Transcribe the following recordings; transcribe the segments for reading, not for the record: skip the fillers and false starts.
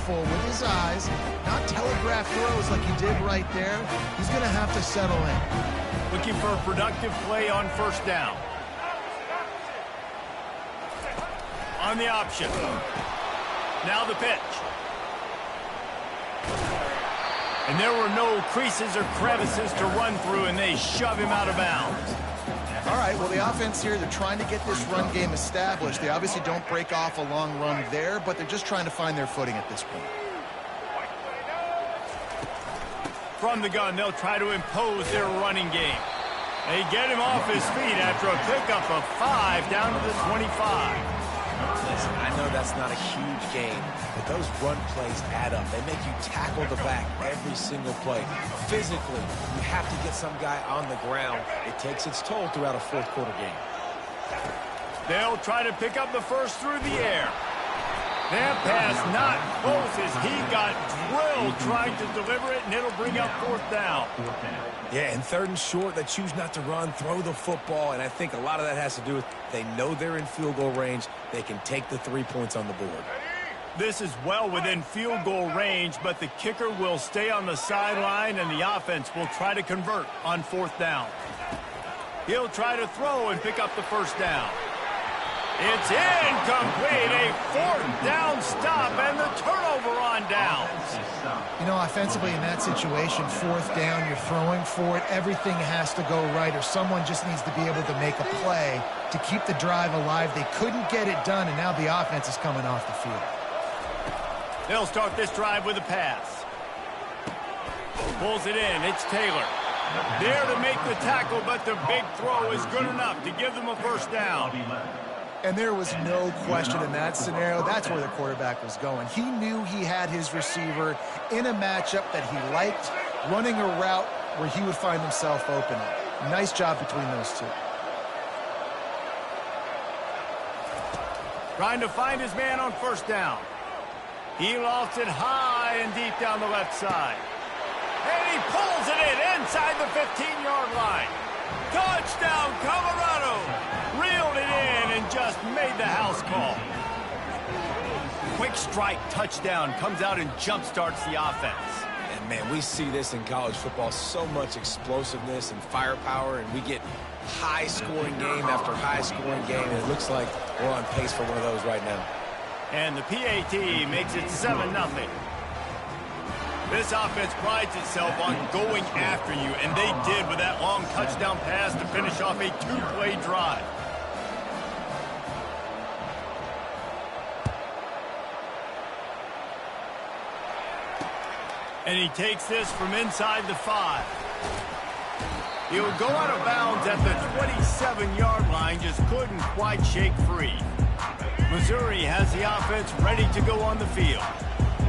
careful with his eyes, not telegraph throws like he did right there. He's going to have to settle in. Looking for a productive play on first down. On the option. Now the pitch. And there were no creases or crevices to run through, and they shove him out of bounds. All right, well, the offense here, they're trying to get this run game established. They obviously don't break off a long run there, but they're just trying to find their footing at this point. From the gun, they'll try to impose their running game. They get him off his feet after a pickup of 5 down to the 25. Listen, I know that's not a huge gain, but those run plays add up. They make you tackle the back every single play. Physically, you have to get some guy on the ground. It takes its toll throughout a fourth quarter game. They'll try to pick up the first through the air. That pass not close as he got drilled trying to deliver it, and it'll bring up fourth down. Yeah, and third and short, they choose not to run, throw the football, and I think a lot of that has to do with they know they're in field goal range. They can take the 3 points on the board. This is well within field goal range, but the kicker will stay on the sideline, and the offense will try to convert on fourth down. He'll try to throw and pick up the first down. It's incomplete, a fourth down stop, and the turnover on downs. You know, offensively in that situation, fourth down, you're throwing for it. Everything has to go right, or someone just needs to be able to make a play to keep the drive alive. They couldn't get it done, and now the offense is coming off the field. They'll start this drive with a pass. Pulls it in. It's Taylor. There to make the tackle, but the big throw is good enough to give them a first down. And there was no question in that scenario. That's where the quarterback was going. He knew he had his receiver in a matchup that he liked, running a route where he would find himself open. Nice job between those two. Trying to find his man on first down. He lofts it high and deep down the left side. And he pulls it in inside the 15-yard line. Touchdown, Colorado! Reeled it in and just made the house call. Quick strike touchdown comes out and jump-starts the offense. And, man, we see this in college football, so much explosiveness and firepower, and we get high-scoring game after high-scoring game, and it looks like we're on pace for one of those right now. And the PAT makes it 7-0. This offense prides itself on going after you, and they did with that long touchdown pass to finish off a 2-play drive. And he takes this from inside the 5. He'll go out of bounds at the 27-yard line, just couldn't quite shake free. Missouri has the offense ready to go on the field.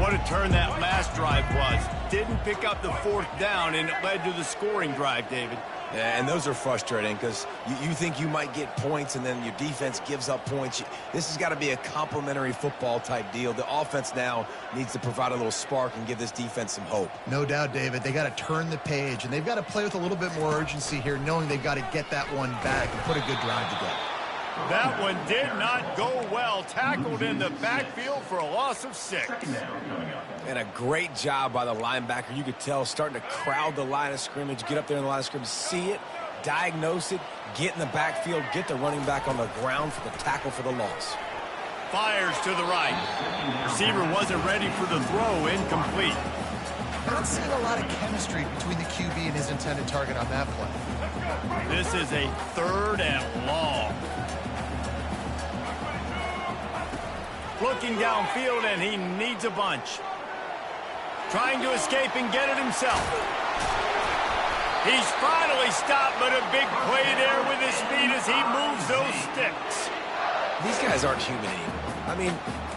What a turn that last drive was. Didn't pick up the fourth down, and it led to the scoring drive, David. Yeah, and those are frustrating because you think you might get points and then your defense gives up points. This has got to be a complementary football type deal. The offense now needs to provide a little spark and give this defense some hope. No doubt, David. They got to turn the page, and they've got to play with a little bit more urgency here, knowing they've got to get that one back and put a good drive together. That one did not go well. Tackled in the backfield for a loss of 6. And a great job by the linebacker. You could tell starting to crowd the line of scrimmage, get up there in the line of scrimmage, see it, diagnose it, get in the backfield, get the running back on the ground for the tackle for the loss. Fires to the right. Receiver wasn't ready for the throw, incomplete. Not seeing a lot of chemistry between the QB and his intended target on that play. This is a 3rd and long. Looking downfield, and he needs a bunch. Trying to escape and get it himself. He's finally stopped, but a big play there with his feet as he moves those sticks. These guys aren't human. I mean,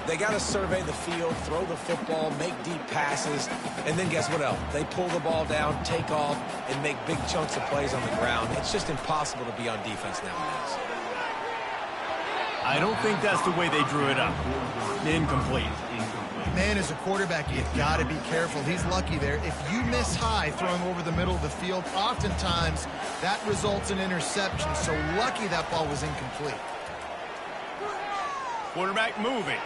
they got to survey the field, throw the football, make deep passes, and then guess what else? They pull the ball down, take off, and make big chunks of plays on the ground. It's just impossible to be on defense nowadays. I don't think that's the way they drew it up. Incomplete. Man, as a quarterback, you've got to be careful. He's lucky there. If you miss high throwing over the middle of the field, oftentimes that results in interception. So lucky that ball was incomplete. Quarterback moving.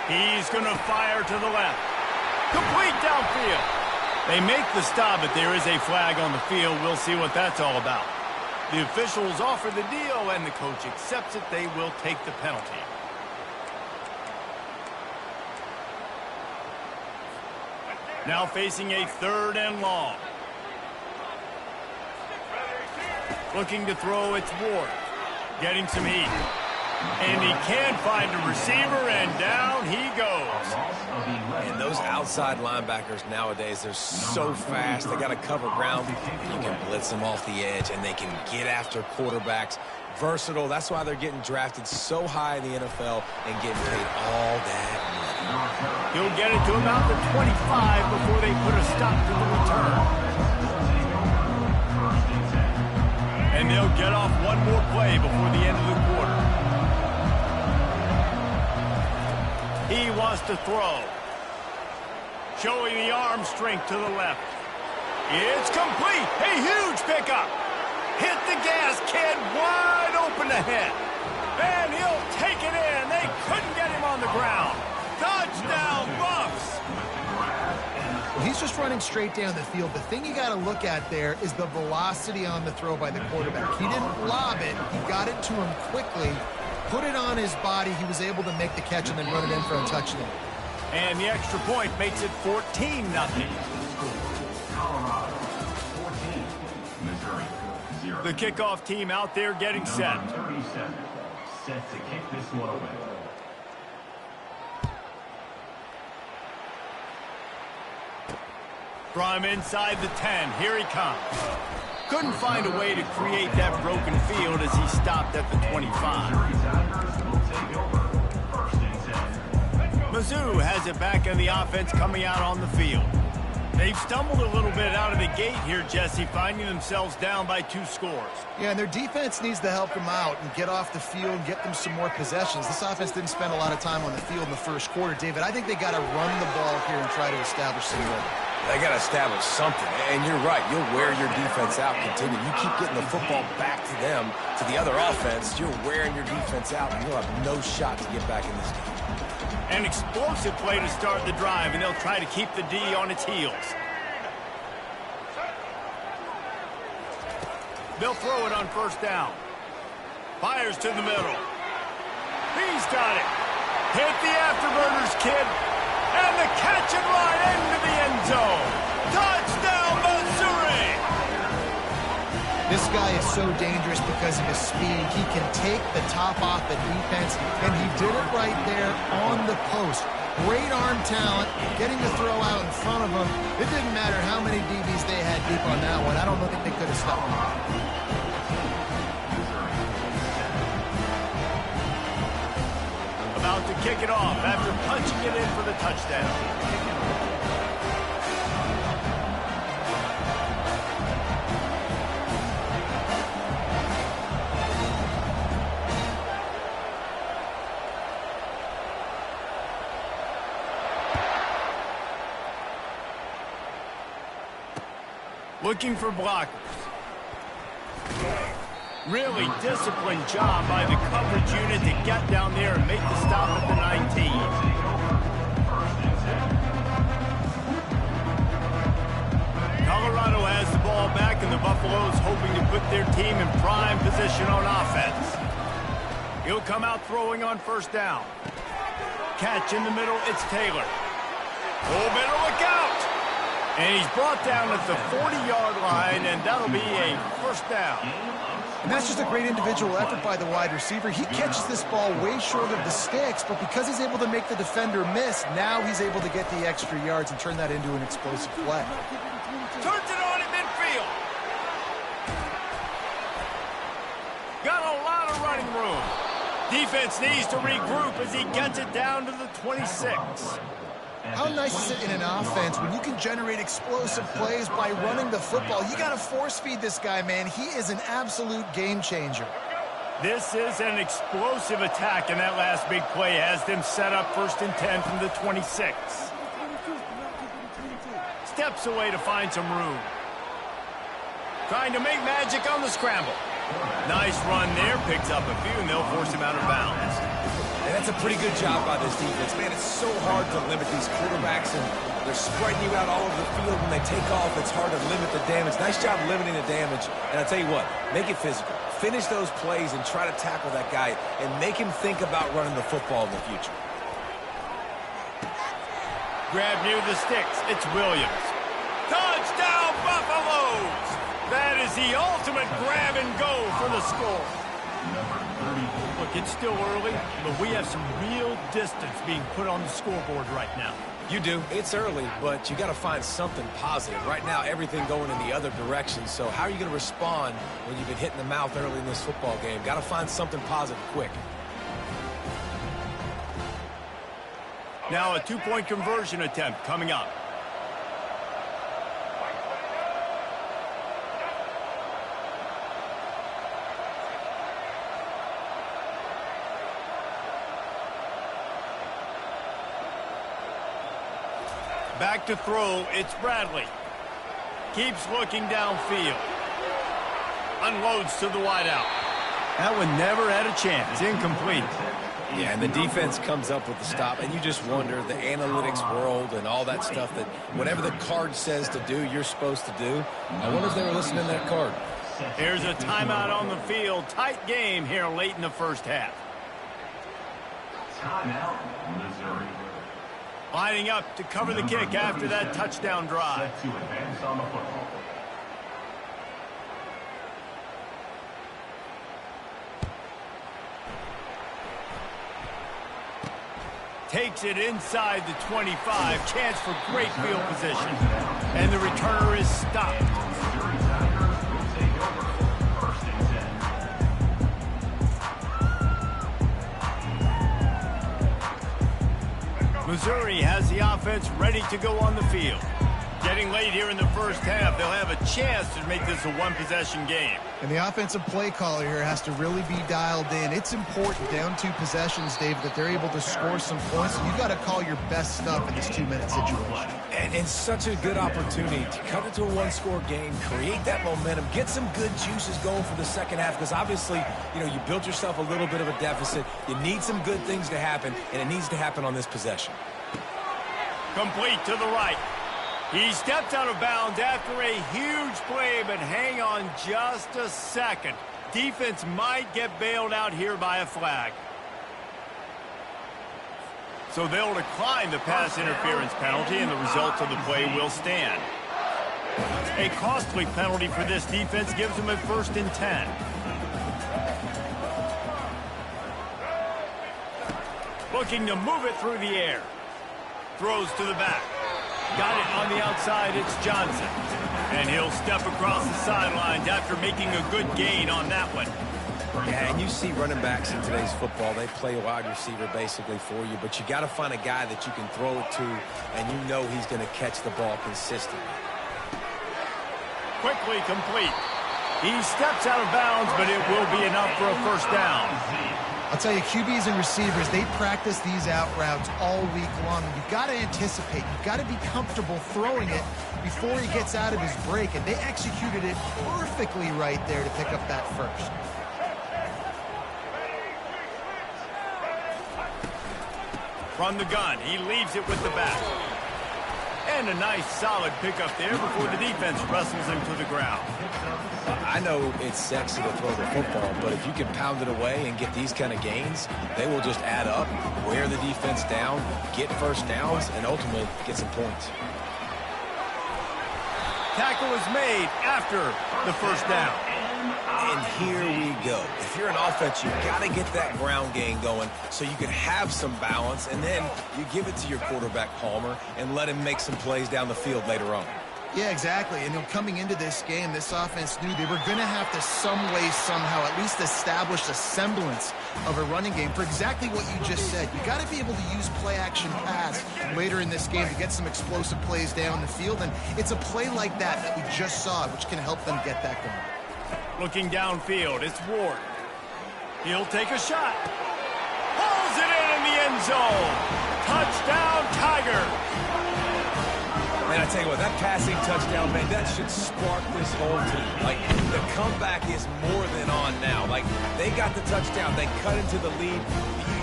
He's going to fire to the left. Complete downfield. They make the stop, but there is a flag on the field. We'll see what that's all about. The officials offer the deal, and the coach accepts it. They will take the penalty. Now facing a 3rd and long. Looking to throw, it's Ward. Getting some heat. And he can find a receiver, and down he goes. And those outside linebackers nowadays, they're so fast. They got to cover ground. You can blitz them off the edge, and they can get after quarterbacks. Versatile. That's why they're getting drafted so high in the NFL and getting paid all that money. He'll get it to about the 25 before they put a stop to the return. And they'll get off one more play before the end of the quarter. He wants to throw. Showing the arm strength to the left. It's complete. A huge pickup. Hit the gas, kid. Wide open ahead. And he'll take it in. They couldn't get him on the ground. Touchdown, Buffs. He's just running straight down the field. The thing you got to look at there is the velocity on the throw by the quarterback. He didn't lob it. He got it to him quickly, put it on his body. He was able to make the catch and then run it in for a touchdown. And the extra point makes it 14-0. The kickoff team out there getting set. Set to kick this one away. From inside the 10, here he comes. Couldn't find a way to create that broken field as he stopped at the 25. Mizzou has it back in the offense coming out on the field. They've stumbled a little bit out of the gate here, Jesse, finding themselves down by 2 scores. Yeah, and their defense needs to help them out and get off the field and get them some more possessions. This offense didn't spend a lot of time on the field in the first quarter, David. I think they got to run the ball here and try to establish some rhythm. They got to establish something. And you're right. You'll wear your defense out. Continue. You keep getting the football back to them, to the other offense. You're wearing your defense out, and you'll have no shot to get back in this game. An explosive play to start the drive, and they'll try to keep the D on its heels. They'll throw it on 1st down. Fires to the middle. He's got it. Hit the afterburners, kid. And the catch and run into the end zone. Touchdown, Missouri! This guy is so dangerous because of his speed. He can take the top off the defense, and he did it right there on the post. Great arm talent, getting the throw out in front of him. It didn't matter how many DBs they had deep on that one. I don't think they could have stopped him. About to kick it off after punching it in for the touchdown. Looking for blockers. Really disciplined job by the coverage unit to get down there and make the stop at the 19. Colorado has the ball back, and the Buffaloes hoping to put their team in prime position on offense. He'll come out throwing on 1st down. Catch in the middle, it's Taylor. Oh, better look out! And he's brought down at the 40-yard line, and that'll be a 1st down. And that's just a great individual effort by the wide receiver. He catches this ball way short of the sticks, but because he's able to make the defender miss, now he's able to get the extra yards and turn that into an explosive play. Turns it on in midfield. Got a lot of running room. Defense needs to regroup as he gets it down to the 26. How nice is it in an offense when you can generate explosive plays by running the football? You got to force feed this guy, man. He is an absolute game changer. This is an explosive attack, and that last big play has them set up 1st and 10 from the 26. Steps away to find some room. Trying to make magic on the scramble. Nice run there, picks up a few, and they'll force him out of bounds. And that's a pretty good job by this defense. Man, it's so hard to limit these quarterbacks, and they're spreading you out all over the field. When they take off, it's hard to limit the damage. Nice job limiting the damage. And I'll tell you what, make it physical. Finish those plays and try to tackle that guy and make him think about running the football in the future. Grab near the sticks. It's Williams. Touchdown, Buffaloes! That is the ultimate grab and go for the score. Look, it's still early, but we have some real distance being put on the scoreboard right now. You do. It's early, but you got to find something positive. Right now, everything going in the other direction. So how are you going to respond when you've been hit in the mouth early in this football game? Got to find something positive quick. Now a two-point conversion attempt coming up. Back to throw, it's Bradley. Keeps looking downfield. Unloads to the wideout. That one never had a chance. Incomplete. Yeah, and the defense comes up with the stop, and you just wonder, the analytics world and all that stuff, that whatever the card says to do, you're supposed to do. I wonder if they were listening to that card. Here's a timeout on the field. Tight game here late in the first half. Timeout, Missouri. Lining up to cover the kick after that touchdown drive. Set to advance on the football. Takes it inside the 25. Chance for great field position. And the returner is stopped. Missouri Tigers will take over 1st and 10. Missouri has the offense ready to go on the field. Getting late here in the first half, they'll have a chance to make this a one-possession game. And the offensive play caller here has to really be dialed in. It's important down 2 possessions, Dave, that they're able to score some points. And you got to call your best stuff in this 2-minute situation. And it's such a good opportunity to cut it to a one-score game, create that momentum, get some good juices going for the second half, because obviously, you built yourself a little bit of a deficit. You need some good things to happen, and it needs to happen on this possession. Complete to the right. He steps out of bounds after a huge play, but hang on just a second. Defense might get bailed out here by a flag. So they'll decline the pass interference penalty, and the result of the play will stand. A costly penalty for this defense gives them a 1st and 10. Looking to move it through the air. Throws to the back. Got it on the outside, it's Johnson. And he'll step across the sidelines after making a good gain on that one. Yeah, and you see running backs in today's football, they play a wide receiver basically for you, but you got to find a guy that you can throw it to, and you know he's going to catch the ball consistently. Quickly complete. He steps out of bounds, but it will be enough for a 1st down. I'll tell you, QBs and receivers, they practice these out routes all week long. You've got to anticipate. You've got to be comfortable throwing it before he gets out of his break, and they executed it perfectly right there to pick up that first. From the gun, he leaves it with the back. And a nice solid pickup there before the defense wrestles him to the ground. I know it's sexy to throw the football, but if you can pound it away and get these kind of gains, they will just add up, wear the defense down, get 1st downs, and ultimately get some points. Tackle is made after the 1st down. And here we go. If you're an offense, you've got to get that ground game going so you can have some balance, and then you give it to your quarterback, Palmer, and let him make some plays down the field later on. Yeah, exactly. And coming into this game, this offense knew they were going to have to some way, somehow, at least establish a semblance of a running game for exactly what you just said. You got to be able to use play-action pass later in this game to get some explosive plays down the field. And it's a play like that we just saw, which can help them get that going. Looking downfield, it's Ward. He'll take a shot. Pulls it in the end zone. Touchdown, Tiger. And I I tell you what, that passing touchdown, man, that should spark this whole team. Like, the comeback is more than on now. Like, they got the touchdown. They cut into the lead.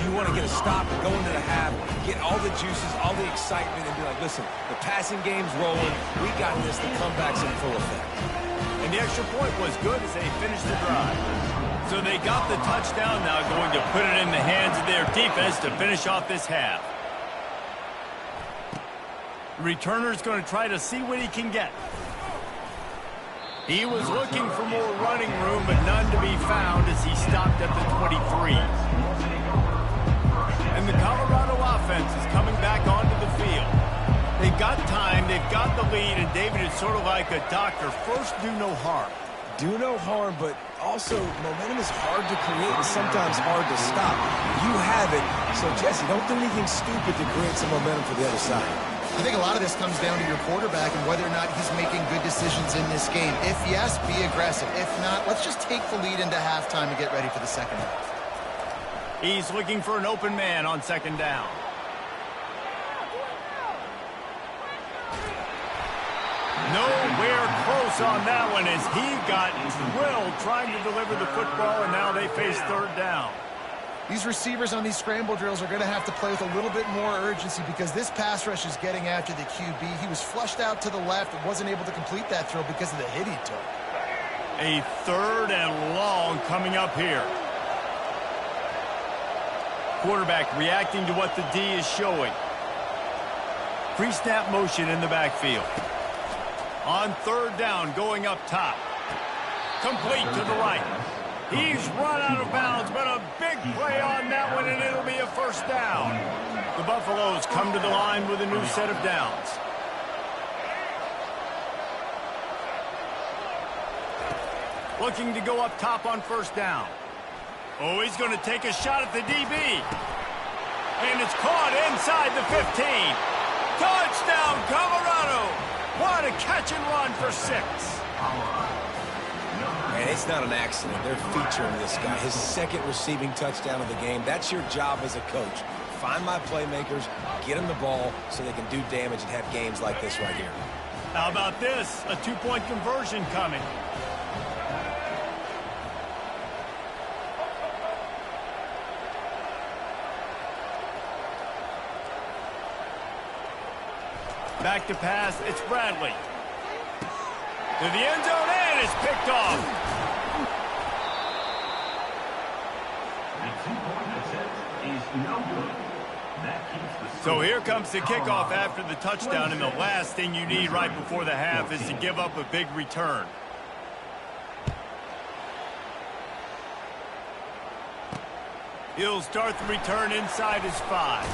You want to get a stop, go into the half, get all the juices, all the excitement, and be like, listen, the passing game's rolling. We got this. The comeback's in full effect. And the extra point was good as they finished the drive. So they got the touchdown, now going to put it in the hands of their defense to finish off this half. Returner's going to try to see what he can get. He was looking for more running room, but none to be found as he stopped at the 23. And the Colorado offense is coming back onto the field. They've got time, they've got the lead, and David is sort of like a doctor. First, do no harm. Do no harm, but also momentum is hard to create and sometimes hard to stop. You have it, so Jesse, don't do anything stupid to create some momentum for the other side. I think a lot of this comes down to your quarterback and whether or not he's making good decisions in this game. If yes, be aggressive. If not, let's just take the lead into halftime and get ready for the second half. He's looking for an open man on second down. Nowhere close on that one as he got drilled trying to deliver the football, and now they face third down. These receivers on these scramble drills are going to have to play with a little bit more urgency because this pass rush is getting after the QB. He was flushed out to the left and wasn't able to complete that throw because of the hit he took. A third and long coming up here. Quarterback reacting to what the D is showing. Pre-snap motion in the backfield. On third down, going up top. Complete to the right. He's run out of bounds, but a big play on that one, and it'll be a first down. The Buffaloes come to the line with a new set of downs. Looking to go up top on first down. Oh, he's going to take a shot at the DB. And it's caught inside the 15. Touchdown, Colorado. What a catch and run for 6. And it's not an accident. They're featuring this guy. His second receiving touchdown of the game. That's your job as a coach. Find my playmakers, get them the ball so they can do damage and have games like this right here. How about this? A 2-point conversion coming. Back to pass, it's Bradley. To the end zone, and it's picked off. The 2-point attempt is no good. That keeps the So here comes the kickoff after the touchdown, and the last thing you need right before the half is to give up a big return. He'll start the return inside his 5.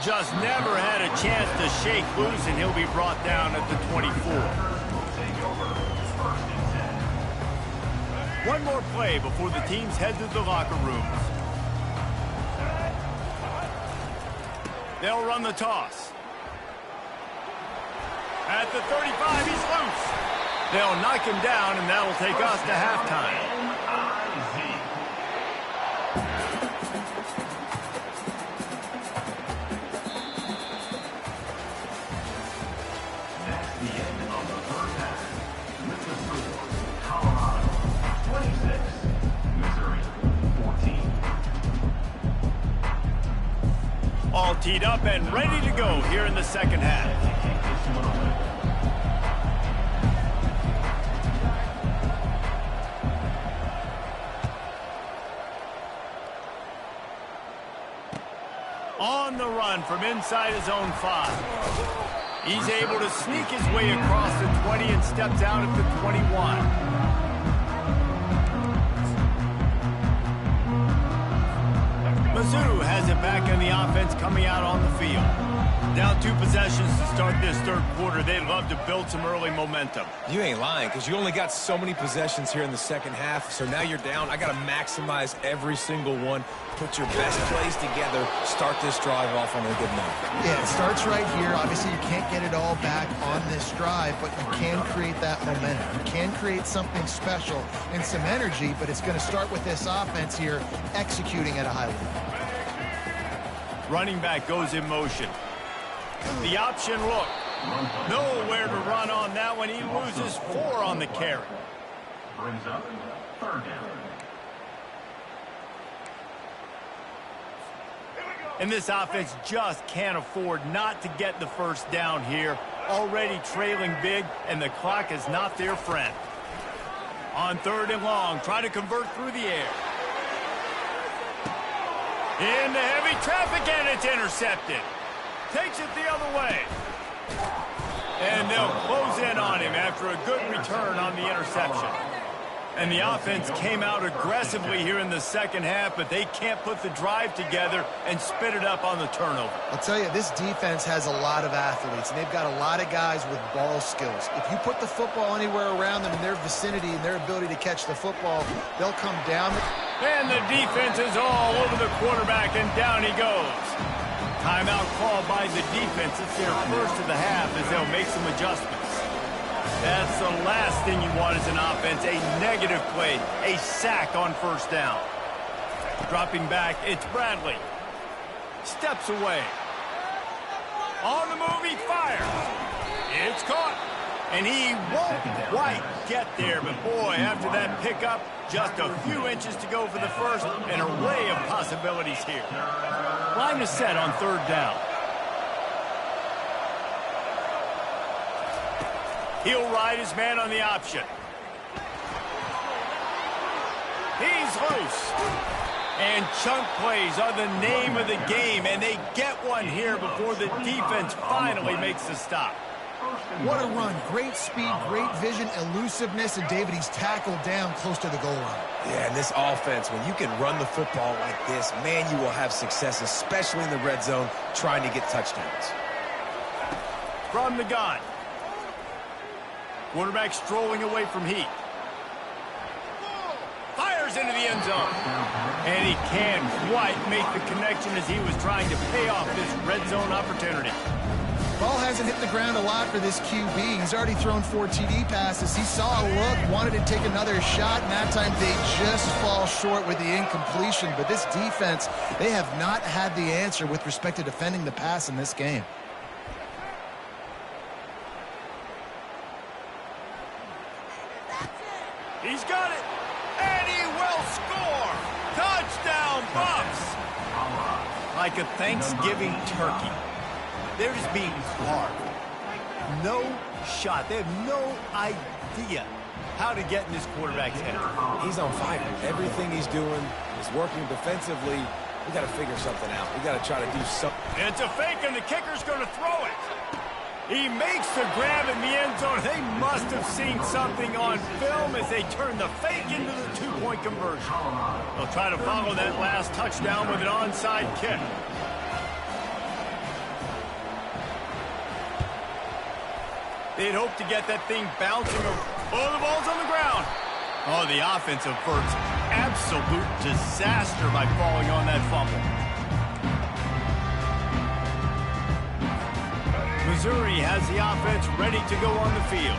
Just never had a chance to shake loose, and he'll be brought down at the 24. One more play before the teams head to the locker rooms. They'll run the toss. At the 35, he's loose. They'll knock him down, and that'll take us to halftime. All teed up and ready to go here in the second half. On the run from inside his own 5. He's able to sneak his way across the 20 and steps out at the 21. Mizzou has it back in the offense coming out on the field. Down 2 possessions to start this third quarter. They'd love to build some early momentum. You ain't lying, because you only got so many possessions here in the second half, so now you're down. I got to maximize every single one. Put your best plays together. Start this drive off on a good note. Yeah, it starts right here. Obviously, you can't get it all back on this drive, but you can create that momentum. You can create something special and some energy, but it's going to start with this offense here executing at a high level. Running back goes in motion. The option look. Nowhere to run on that one. He loses 4 on the carry. Brings up third down. And this offense just can't afford not to get the first down here. Already trailing big, and the clock is not their friend. On 3rd and long, try to convert through the air. Into heavy traffic, and it's intercepted. Takes it the other way. And they'll close in on him after a good return on the interception. And the offense came out aggressively here in the second half, but they can't put the drive together and spit it up on the turnover. I'll tell you, this defense has a lot of athletes, and they've got a lot of guys with ball skills. If you put the football anywhere around them in their vicinity and their ability to catch the football, they'll come down. And the defense is all over the quarterback, and down he goes. Timeout called by the defense. It's their first of the half as they'll make some adjustments. That's the last thing you want as an offense, a negative play, a sack on 1st down. Dropping back, it's Bradley. Steps away. On the move, he fires. It's caught. And he won't quite get there, but boy, after that pickup, just a few inches to go for the first, an array of possibilities here. Line is set on 3rd down. He'll ride his man on the option. He's loose. And chunk plays are the name of the game, and they get one here before the defense finally makes the stop. What a run. Great speed, great vision, elusiveness, and David, he's tackled down close to the goal line. Yeah, and this offense, when you can run the football like this, man, you will have success, especially in the red zone, trying to get touchdowns. From the gun. Quarterback strolling away from heat. Fires into the end zone. And he can't quite make the connection as he was trying to pay off this red zone opportunity. Ball hasn't hit the ground a lot for this QB. He's already thrown 4 TD passes. He saw a look, wanted to take another shot, and that time they just fall short with the incompletion. But this defense, they have not had the answer with respect to defending the pass in this game. He's got it, and he will score. Touchdown, Buffs. Like a Thanksgiving turkey. They're just being carved. No shot. They have no idea how to get in this quarterback's head. He's on fire. Everything he's doing is working defensively. We got to figure something out. We got to try to do something. It's a fake, and the kicker's going to throw it. He makes the grab in the end zone. They must have seen something on film as they turn the fake into the 2-point conversion. They'll try to follow that last touchdown with an onside kick. They'd hope to get that thing bouncing. Oh, the ball's on the ground. Oh, the offense averts absolute disaster by falling on that fumble. Missouri has the offense ready to go on the field.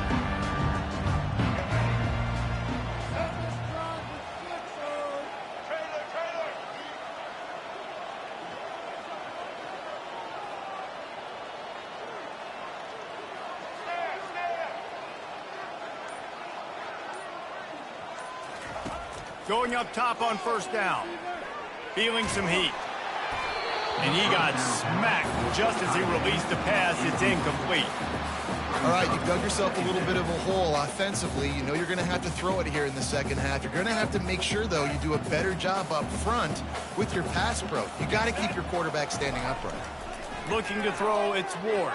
Going up top on 1st down. Feeling some heat. And he got smacked just as he released the pass. It's incomplete. All right, you've dug yourself a little bit of a hole offensively. You know you're going to have to throw it here in the second half. You're going to have to make sure, though, you do a better job up front with your pass pro. You got to keep your quarterback standing upright. Looking to throw, it's Ward.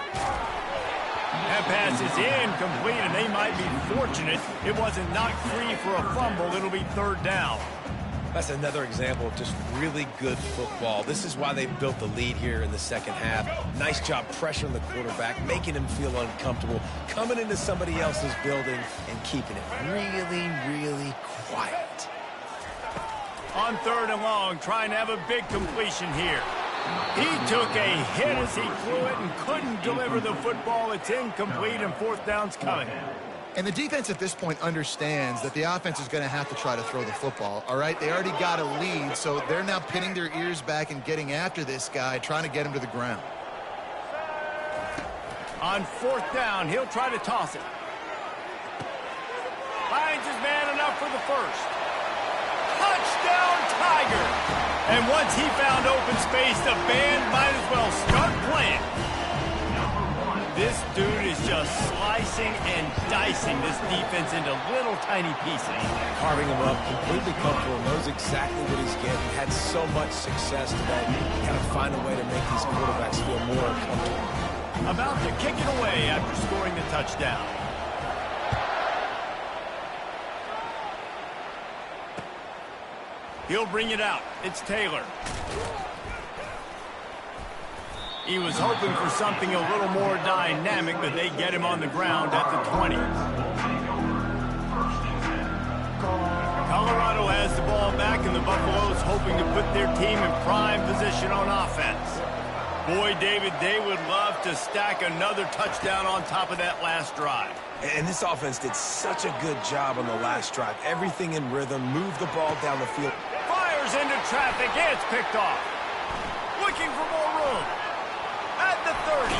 That pass is incomplete, and they might be fortunate it wasn't knocked free for a fumble. It'll be 3rd down. That's another example of just really good football. This is why they built the lead here in the second half. Nice job pressuring the quarterback, making him feel uncomfortable, coming into somebody else's building and keeping it really, really quiet. On 3rd and long, trying to have a big completion here. He took a hit as he threw it and couldn't deliver the football. It's incomplete, and 4th down's coming. And the defense at this point understands that the offense is going to have to try to throw the football, all right? They already got a lead, so they're now pinning their ears back and getting after this guy, trying to get him to the ground. On 4th down, he'll try to toss it. Finds his man enough for the first. Touchdown, Tiger! And once he found open space, the band might as well start playing. This dude is just slicing and dicing this defense into little tiny pieces. Carving him up, completely comfortable, knows exactly what he's getting. Had so much success today. Got to find a way to make these quarterbacks feel more comfortable. About to kick it away after scoring the touchdown. He'll bring it out. It's Taylor. He was hoping for something a little more dynamic, but they get him on the ground at the 20. Colorado has the ball back, and the Buffaloes hoping to put their team in prime position on offense. Boy, David, they would love to stack another touchdown on top of that last drive. And this offense did such a good job on the last drive. Everything in rhythm, moved the ball down the field. Fires into traffic, it's picked off. Looking for more room. At the 30.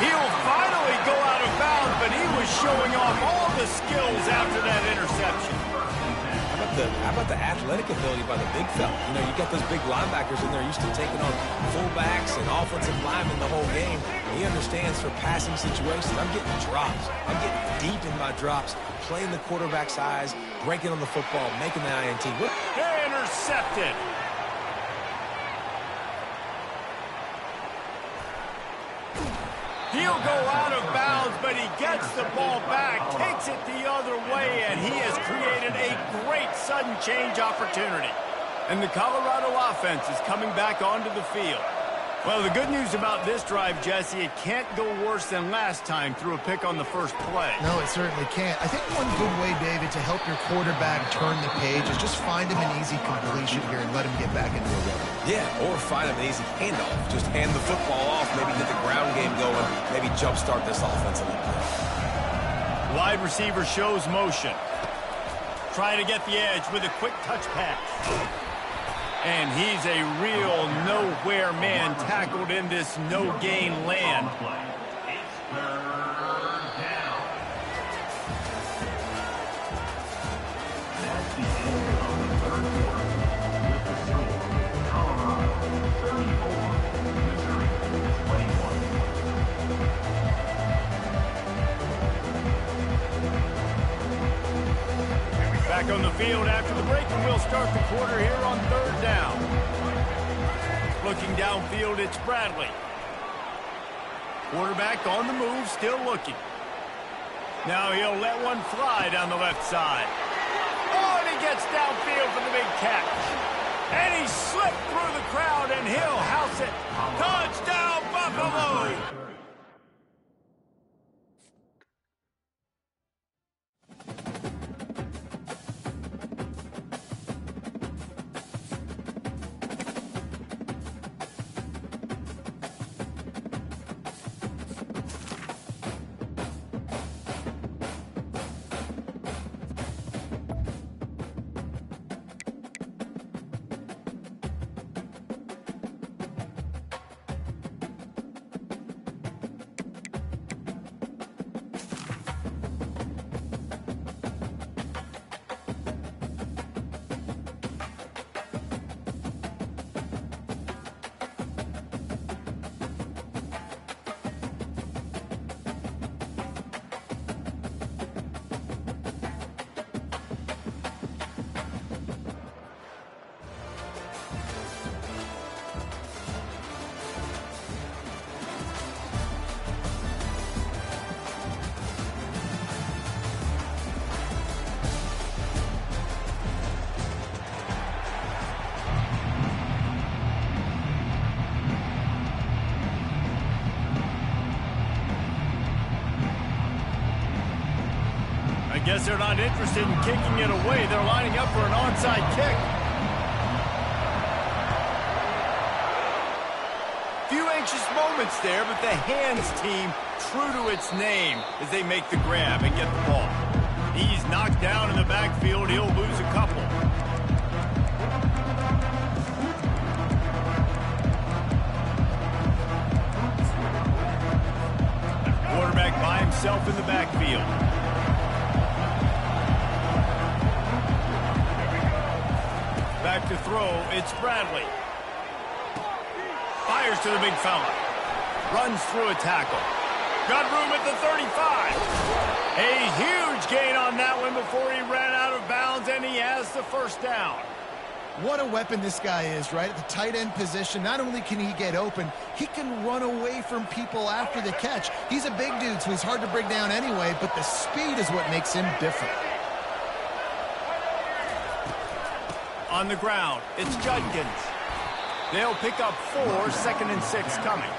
He'll finally go out of bounds, but he was showing off all the skills after that interception. How about the athletic ability by the big fella? You know, you got those big linebackers in there used to taking on fullbacks and offensive linemen the whole game. He understands for passing situations. I'm getting drops. I'm getting deep in my drops, playing the quarterback's eyes, breaking on the football, making the INT. Intercepted. He'll go out of bounds, but he gets the ball back, takes it the other way, and he has created a great sudden change opportunity. And the Colorado offense is coming back onto the field. Well, the good news about this drive, Jesse, it can't go worse than last time through a pick on the first play. No, it certainly can't. I think one good way, David, to help your quarterback turn the page is just find him an easy completion here and let him get back into a rhythm. Yeah, or find him an easy handoff. Just hand the football off, maybe get the ground game going, maybe jumpstart this offense a little bit. Wide receiver shows motion. Trying to get the edge with a quick touch pass. And he's a real nowhere man tackled in this no-gain land. Back on the field after the break, and we'll start the quarter here on 3rd down. Looking downfield, it's Bradley. Quarterback on the move, still looking. Now he'll let one fly down the left side. Oh, and he gets downfield for the big catch. And he slipped through the crowd, and he'll house it. Touchdown, Buffalo! I guess they're not interested in kicking it away. They're lining up for an onside kick. Few anxious moments there, but the hands team true to its name as they make the grab and get the ball. He's knocked down in the backfield. He'll lose a couple. Quarterback by himself in the backfield. Back to throw, it's Bradley. Fires to the big fella. Runs through a tackle. Got room at the 35. A huge gain on that one before he ran out of bounds, and he has the first down. What a weapon this guy is, right? At the tight end position, not only can he get open, he can run away from people after the catch. He's a big dude, so he's hard to bring down anyway, but the speed is what makes him different. On the ground, it's Judkins. They'll pick up 4, 2nd and 6 coming.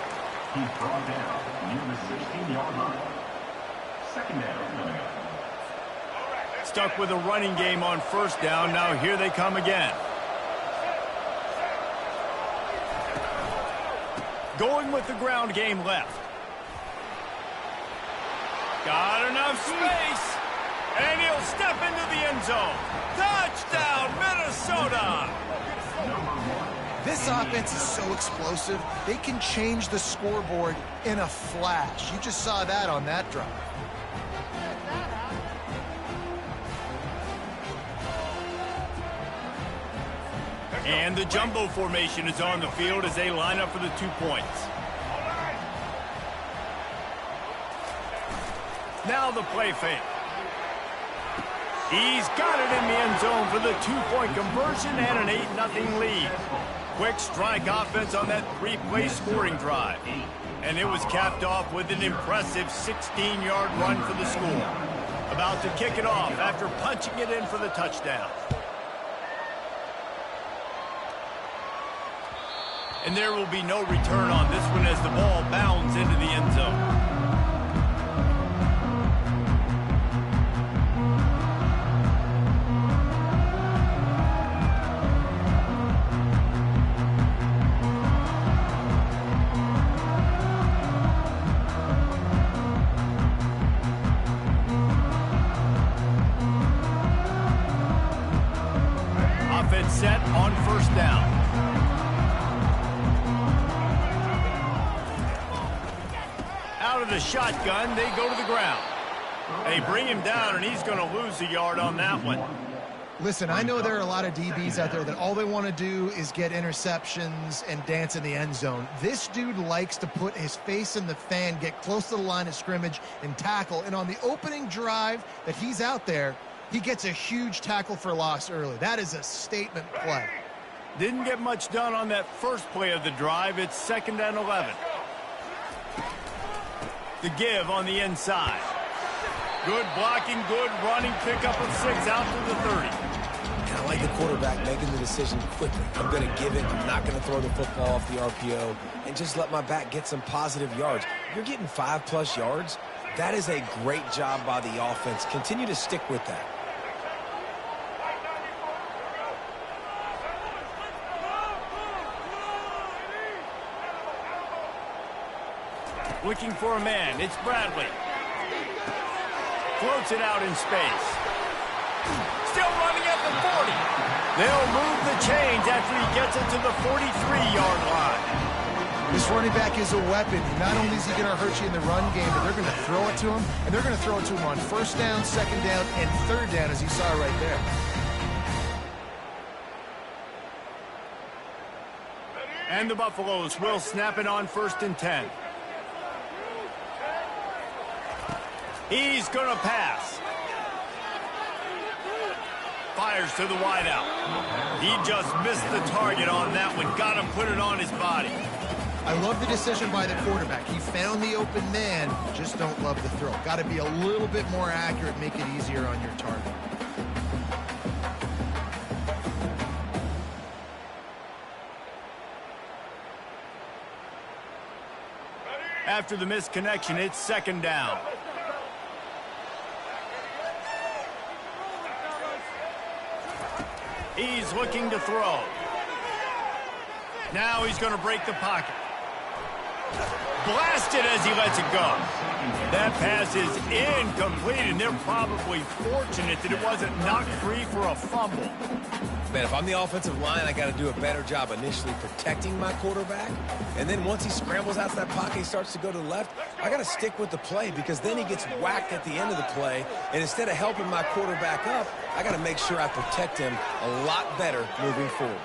He's brought down near the 16-yard line. 2nd down coming up. Stuck with a running game on first down. Now here they come again. Going with the ground game left. Got enough space. And he'll step into the end zone. Touchdown, Minnesota! This offense is so explosive, they can change the scoreboard in a flash. You just saw that on that drive. And the jumbo formation is on the field as they line up for the 2 points. Now the play fake. He's got it in the end zone for the 2-point conversion and an 8-0 lead. Quick strike offense on that 3-play scoring drive. And it was capped off with an impressive 16-yard run for the score. About to kick it off after punching it in for the touchdown. And there will be no return on this one as the ball bounds into the end zone. Offense set on first down. Out of the shotgun, they go to the ground. They bring him down, and he's going to lose a yard on that one. Listen, I know there are a lot of DBs out there that all they want to do is get interceptions and dance in the end zone. This dude likes to put his face in the fan, get close to the line of scrimmage, and tackle. And on the opening drive that he's out there, he gets a huge tackle for loss early. That is a statement play. Didn't get much done on that first play of the drive. It's 2nd and 11. The give on the inside. Good blocking, good running, pickup of 6 out to the 30. And I like the quarterback making the decision quickly. I'm going to give it. I'm not going to throw the football off the RPO and just let my back get some positive yards. You're getting 5+ yards. That is a great job by the offense. Continue to stick with that. Looking for a man. It's Bradley. Floats it out in space. Still running at the 40. They'll move the chains after he gets it to the 43-yard line. This running back is a weapon. Not only is he going to hurt you in the run game, but they're going to throw it to him, and they're going to throw it to him on first down, second down, and third down, as you saw right there. And the Buffaloes will snap it on 1st and 10. He's going to pass. Fires to the wideout. He just missed the target on that one. Got to put it on his body. I love the decision by the quarterback. He found the open man, just don't love the throw. Got to be a little bit more accurate, make it easier on your target. After the missed connection, it's 2nd down. He's looking to throw. Now he's going to break the pocket. blasted as he lets it go. That pass is incomplete, and they're probably fortunate that it wasn't knocked free for a fumble. Man, if I'm the offensive line, I got to do a better job initially protecting my quarterback. And then once he scrambles out to that pocket, he starts to go to the left, I got to stick with the play because then he gets whacked at the end of the play. And instead of helping my quarterback up, I got to make sure I protect him a lot better moving forward.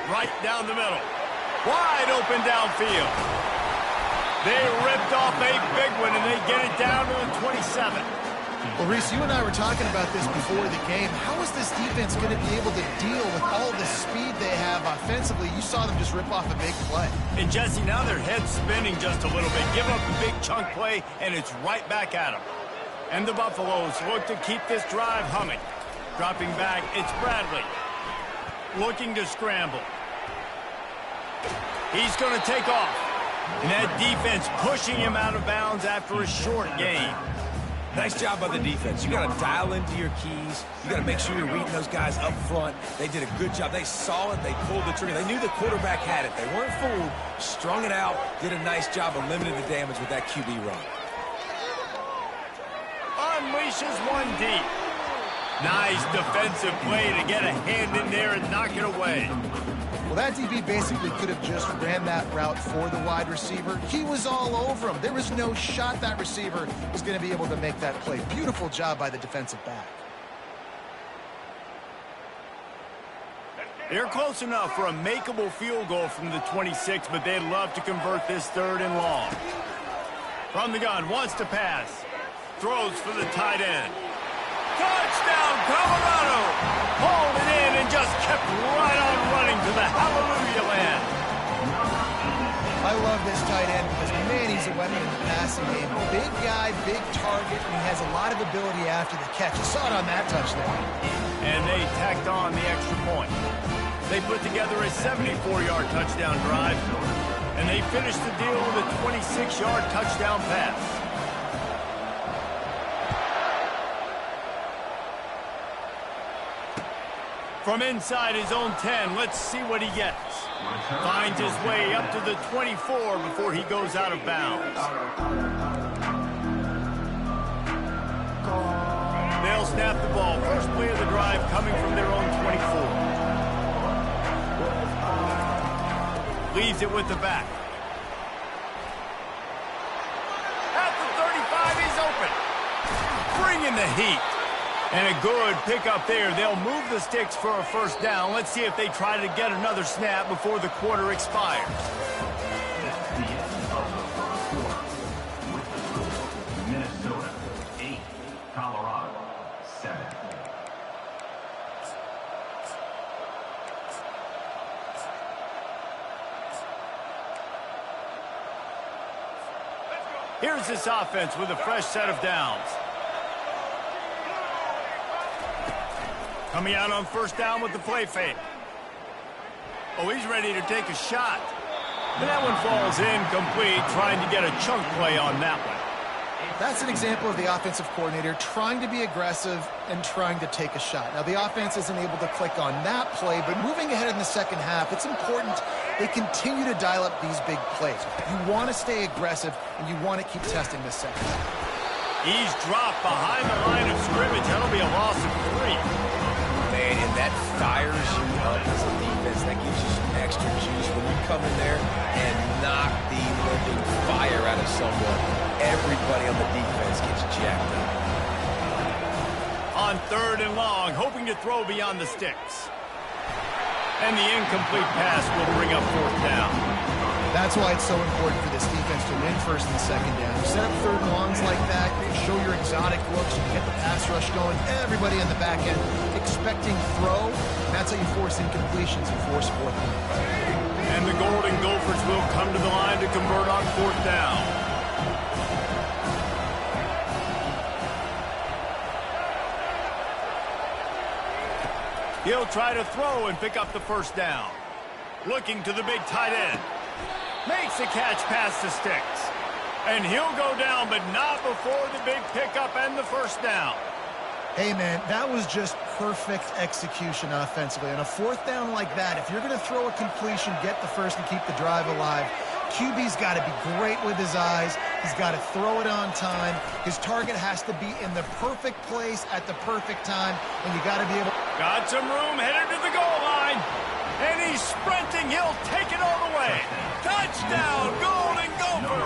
Right down the middle. Wide open downfield. They ripped off a big one, and they get it down to the 27. Well, Reese, you and I were talking about this before the game. How is this defense going to be able to deal with all the speed they have offensively? You saw them just rip off a big play. And, Jesse, now their head's spinning just a little bit. Give up a big chunk play, and it's right back at them. And the Buffaloes look to keep this drive humming. Dropping back, it's Bradley. Looking to scramble. He's going to take off. And that defense pushing him out of bounds after a short gain. Nice job by the defense. You got to dial into your keys. You got to make sure you're reading those guys up front. They did a good job. They saw it. They pulled the trigger. They knew the quarterback had it. They weren't fooled. Strung it out. Did a nice job of limiting the damage with that QB run. Unleashes one deep. Nice defensive play to get a hand in there and knock it away. Well, that DB basically could have just ran that route for the wide receiver. He was all over him. There was no shot that receiver was going to be able to make that play. Beautiful job by the defensive back. They're close enough for a makeable field goal from the 26, but they'd love to convert this 3rd and long. From the gun, wants to pass. Throws for the tight end. Touchdown, Colorado! Hauled it in and just kept right on running to the hallelujah land. I love this tight end because, man, he's a weapon in the passing game. Big guy, big target, and he has a lot of ability after the catch. You saw it on that touchdown. And they tacked on the extra point. They put together a 74-yard touchdown drive, and they finished the deal with a 26-yard touchdown pass. From inside his own 10, let's see what he gets. Finds his way up to the 24 before he goes out of bounds. They'll snap the ball. First play of the drive coming from their own 24. Leaves it with the back. At the 35, he's open. Bringing the heat. And a good pickup there. They'll move the sticks for a first down. Let's see if they try to get another snap before the quarter expires. That's the end of the first quarter. With the score, Minnesota 8, Colorado 7. Here's this offense with a fresh set of downs. Coming out on first down with the play fake. Oh, he's ready to take a shot. But that one falls incomplete, trying to get a chunk play on that one. That's an example of the offensive coordinator trying to be aggressive and trying to take a shot. Now, the offense isn't able to click on that play, but moving ahead in the second half, it's important they continue to dial up these big plays. You want to stay aggressive, and you want to keep testing the second half. He's dropped behind the line of scrimmage. That'll be a loss of 3. Man, and that fires you up as a defense. That gives you some extra juice when you come in there and knock the living fire out of someone. Everybody on the defense gets jacked up. On 3rd and long, hoping to throw beyond the sticks. And the incomplete pass will bring up 4th down. That's why it's so important for this defense to win first and second down. You set up 3rd and longs like that, you show your exotic looks, you get the pass rush going, everybody on the back end expecting throw, and that's how you force incompletions and force 4th down. And the Golden Gophers will come to the line to convert on 4th down. He'll try to throw and pick up the first down. Looking to the big tight end. Makes a catch past the sticks. And he'll go down, but not before the big pickup and the first down. Hey, man, that was just perfect execution offensively. On a 4th down like that, if you're going to throw a completion, get the first and keep the drive alive, QB's got to be great with his eyes. He's got to throw it on time. His target has to be in the perfect place at the perfect time, and you got to be able... Got some room, headed to the goal line. And he's sprinting. He'll take it all the way. Touchdown, Golden Gopher.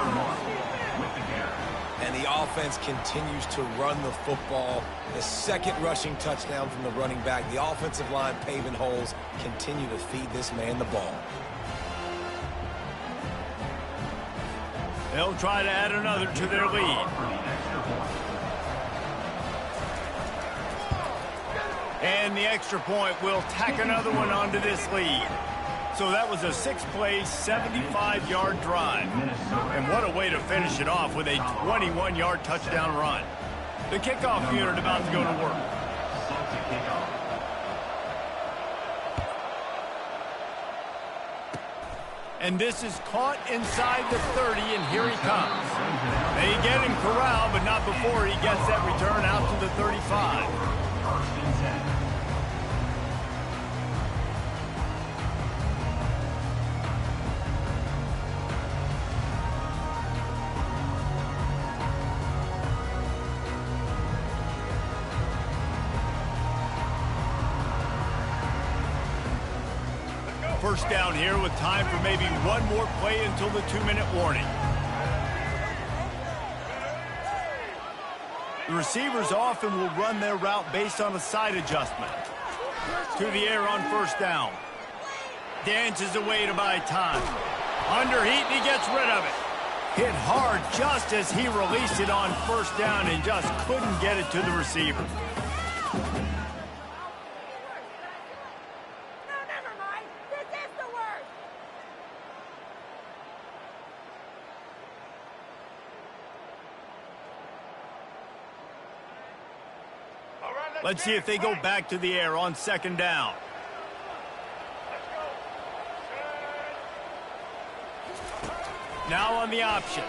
And the offense continues to run the football. The second rushing touchdown from the running back. The offensive line paving holes. Continue to feed this man the ball. They'll try to add another to their lead. And the extra point will tack another one onto this lead. So that was a 6-play, 75-yard drive. And what a way to finish it off with a 21-yard touchdown run. The kickoff unit about to go to work. And this is caught inside the 30, and here he comes. They get him corralled, but not before he gets that return out to the 35. First down here with time for maybe one more play until the 2-minute warning. The receivers often will run their route based on a side adjustment. To the air on first down. Dances away to buy time. Under heat, and he gets rid of it. Hit hard just as he released it on first down and just couldn't get it to the receiver. Let's see if they go back to the air on second down. Now on the option.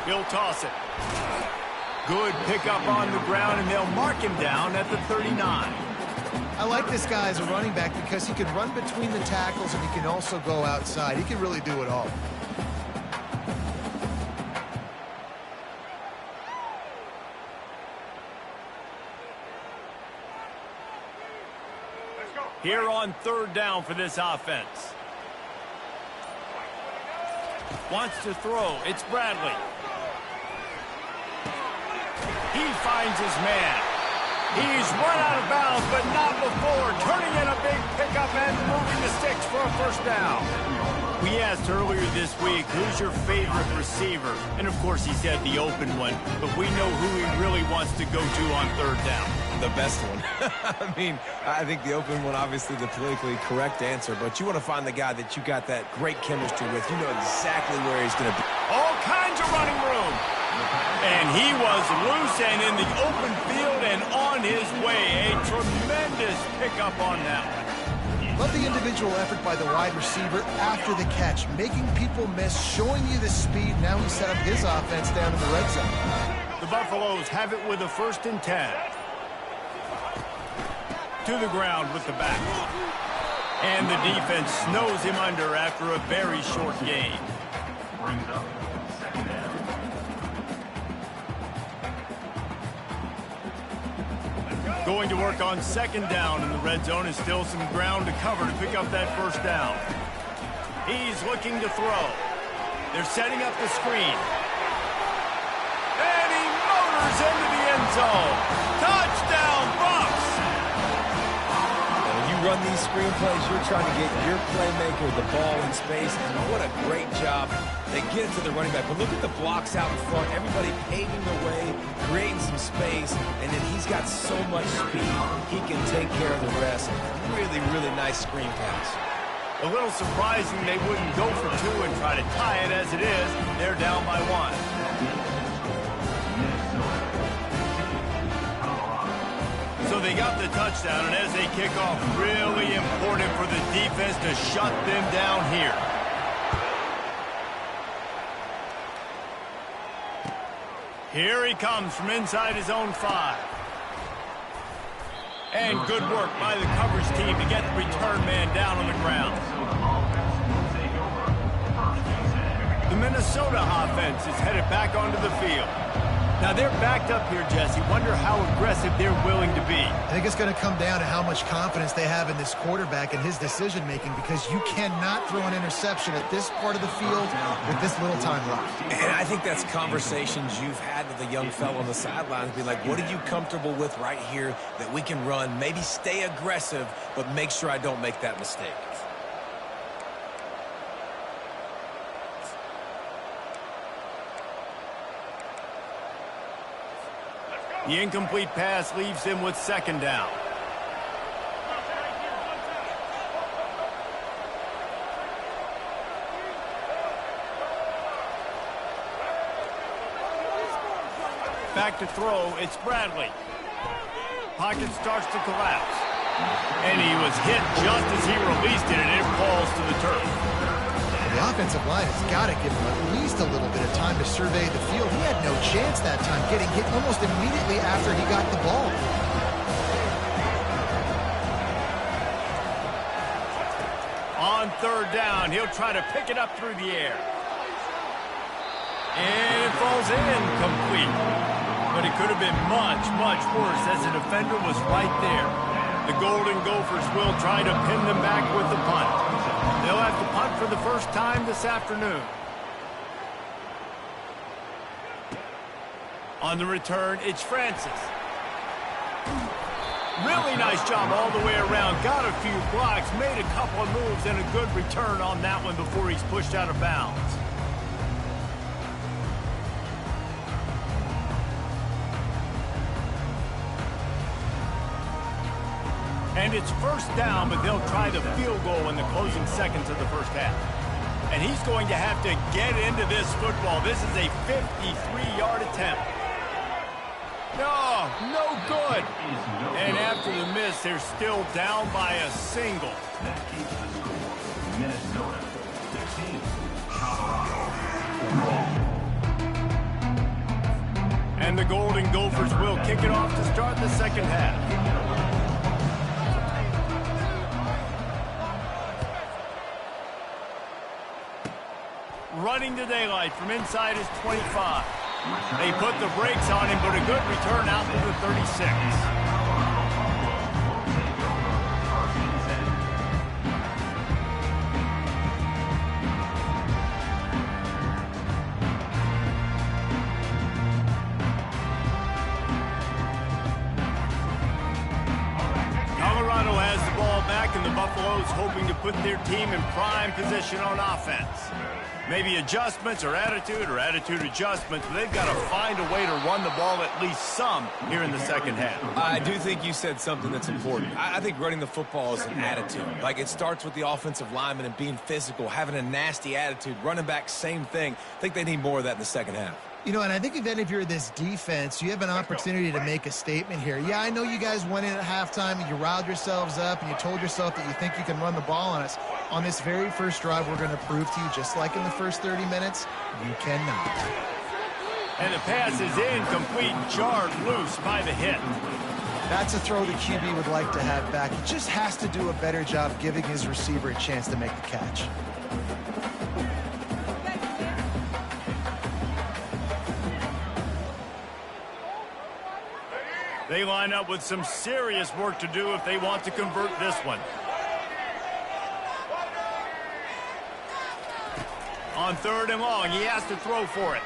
He'll toss it. Good pickup on the ground, and they'll mark him down at the 39. I like this guy as a running back because he can run between the tackles and he can also go outside. He can really do it all. Here on third down for this offense. Wants to throw. It's Bradley. He finds his man. He's run out of bounds, but not before. Turning in a big pickup and moving the sticks for a first down. We asked earlier this week, who's your favorite receiver? And of course he said the open one, but we know who he really wants to go to on third down. The best one. I mean, I think the open one, obviously the politically correct answer, but you want to find the guy that you got that great chemistry with. You know exactly where he's going to be. All kinds of running room. And he was loose and in the open field and on his way. A tremendous pickup on that one. Love the individual effort by the wide receiver after the catch, making people miss, showing you the speed. Now he set up his offense down in the red zone. The Buffaloes have it with a 1st and 10. To the ground with the back. And the defense snows him under after a very short gain. Brings up second down. Going to work on second down in the red zone, and still some ground to cover to pick up that first down. He's looking to throw. They're setting up the screen. And he motors into the end zone. Touchdown, Bucs! When you run these screenplays, you're trying to get your playmaker the ball in space. What a great job. They get it to the running back, but look at the blocks out in front. Everybody paving the way, creating some space, and then he's got so much speed, he can take care of the rest. Really, really nice screen pass. A little surprising they wouldn't go for two and try to tie it as it is. They're down by one. So they got the touchdown, and as they kick off, really important for the defense to shut them down here. Here he comes from inside his own 5. And good work by the coverage team to get the return man down on the ground. The Minnesota offense is headed back onto the field. Now they're backed up here, Jesse. Wonder how aggressive they're willing to be. I think it's going to come down to how much confidence they have in this quarterback and his decision-making, because you cannot throw an interception at this part of the field with this little time left. And I think that's conversations you've had with a young fellow on the sidelines. Be like, what are you comfortable with right here that we can run? Maybe stay aggressive, but make sure I don't make that mistake. The incomplete pass leaves him with second down. Back to throw, it's Bradley. Pocket starts to collapse. And he was hit just as he released it, and it falls to the turf. The offensive line has got to give him at least a little bit of time to survey the field. He had no chance that time, getting hit almost immediately after he got the ball. On third down, he'll try to pick it up through the air. And it falls incomplete. But it could have been much, much worse as the defender was right there. The Golden Gophers will try to pin them back with the punt. They'll have to punt for the first time this afternoon. On the return, it's Francis. Really nice job all the way around. Got a few blocks, made a couple of moves, and a good return on that one before he's pushed out of bounds. And it's first down, but they'll try the field goal in the closing seconds of the first half. And he's going to have to get into this football. This is a 53-yard attempt. No good. And after the miss, they're still down by a single. That keeps the score. Minnesota 16, Colorado 4. And the Golden Gophers will kick it off to start the second half. Running to daylight from inside his 25. They put the brakes on him, but a good return out to the 36. Colorado has the ball back, and the Buffaloes hoping to put their team in prime position on offense. Maybe adjustments or attitude adjustments, but they've got to find a way to run the ball at least some here in the second half. I do think you said something that's important. I think running the football is an attitude. Like, it starts with the offensive lineman and being physical, having a nasty attitude. Running back, same thing. I think they need more of that in the second half. You know, and I think if you're this defense, you have an opportunity to make a statement here. Yeah, I know you guys went in at halftime and you riled yourselves up and you told yourself that you think you can run the ball on us. On this very first drive, we're going to prove to you, just like in the first 30 minutes, you cannot. And the pass is incomplete, jarred loose by the hit. That's a throw the QB would like to have back. He just has to do a better job giving his receiver a chance to make the catch. They line up with some serious work to do if they want to convert this one. On third and long, he has to throw for it.